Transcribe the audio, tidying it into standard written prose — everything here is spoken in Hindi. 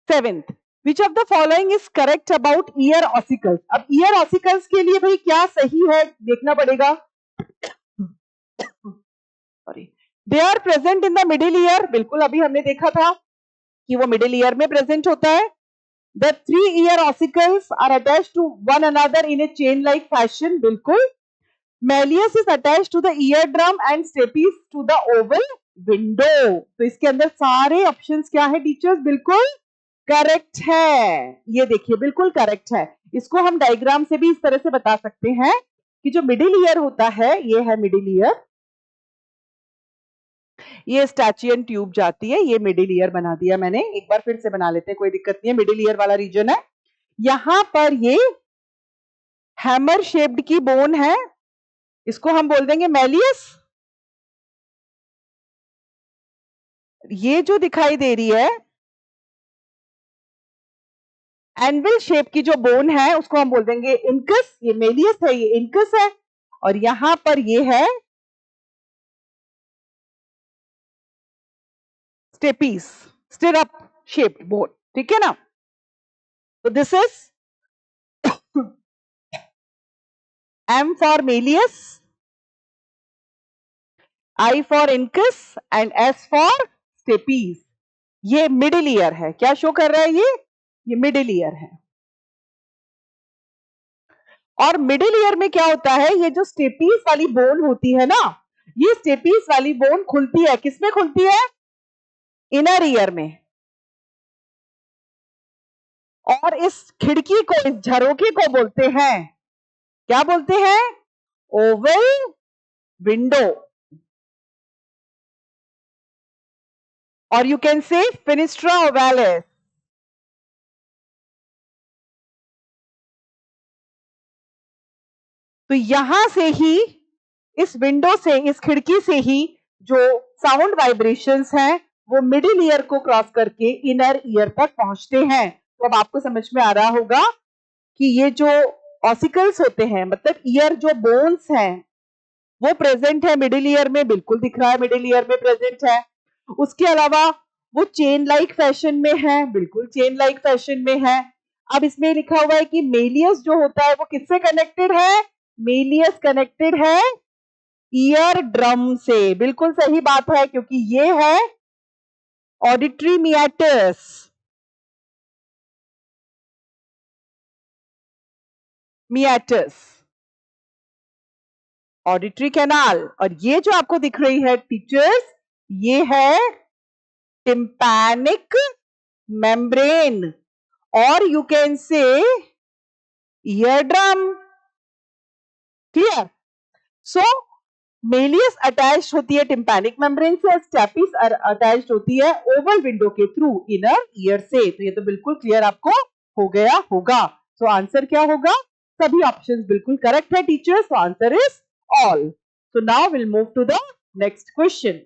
Seventh, which of the following is correct about ear ossicles. अब ईयर ऑसिकल्स के लिए भाई क्या सही है देखना पड़ेगा। They are present in the middle ear, बिल्कुल अभी हमने देखा था कि वो मिडिल ईयर में प्रेजेंट होता है। The 3-ear ossicles are attached to one another in a chain-like fashion. बिल्कुल. Malleus is attached to the eardrum and stapes to the oval window. तो इसके अंदर सारे ऑप्शंस क्या है टीचर्स? बिल्कुल करेक्ट है। ये देखिए बिल्कुल करेक्ट है। इसको हम डायग्राम से भी इस तरह से बता सकते हैं कि जो मिडिल ईयर होता है, ये है मिडिल ईयर, ये स्टैचियन ट्यूब जाती है, ये मिडिल ईयर बना दिया मैंने। एक बार फिर से बना लेते हैं, कोई दिक्कत नहीं है। मिडिल ईयर वाला रीजन है, यहां पर ये हैमर शेप्ड की बोन है, इसको हम बोल देंगे मैलियस। ये जो दिखाई दे रही है एनविल शेप की जो बोन है, उसको हम बोल देंगे इनकस। ये मेलियस है, ये इनकस है, और यहां पर ये है स्टेपीस, स्टिरअप शेप्ड बोन। ठीक है ना? तो this is M for Malleus, I for Incus and S for Stapes। ये मिडिल ईयर है। क्या शो कर रहा है ये मिडिल ईयर है। और मिडिल ईयर में क्या होता है, ये जो स्टेपीस वाली बोन होती है ना, ये स्टेपीस वाली बोन खुलती है, किसमें खुलती है? इनर ईयर में। और इस खिड़की को, इस झरोखे को बोलते हैं, क्या बोलते हैं? ओवल विंडो, और यू कैन से फिनिस्ट्रा ओवालिस। तो यहां से ही, इस विंडो से, इस खिड़की से ही जो साउंड वाइब्रेशंस हैं वो मिडिल ईयर को क्रॉस करके इनर ईयर तक पहुंचते हैं। तो अब आपको समझ में आ रहा होगा कि ये जो ऑसिकल्स होते हैं, मतलब ईयर जो बोन्स हैं, वो प्रेजेंट है मिडिल ईयर में, बिल्कुल दिख रहा है मिडिल ईयर में प्रेजेंट है। उसके अलावा वो चेन लाइक फैशन में है, बिल्कुल चेन लाइक फैशन में है। अब इसमें लिखा हुआ है कि मेलियस जो होता है वो किससे कनेक्टेड है? मेलियस कनेक्टेड है ईयर ड्रम से। बिल्कुल सही बात है, क्योंकि ये है auditory meatus. Meatus auditory canal. और ये जो आपको दिख रही है टीचर्स, ये है टिम्पैनिक मेम्ब्रेन, और you can say ear drum. Clear? So Méliès attached होती है टिम्पैनिक मेम्ब्रेन से, और स्टेपिस अटैच्ड होती है ओवल विंडो के थ्रू इनर ईयर से। तो ये तो बिल्कुल क्लियर आपको हो गया होगा। सो आंसर क्या होगा? सभी ऑप्शंस बिल्कुल करेक्ट है teachers. So answer is all. So now will move to the next question.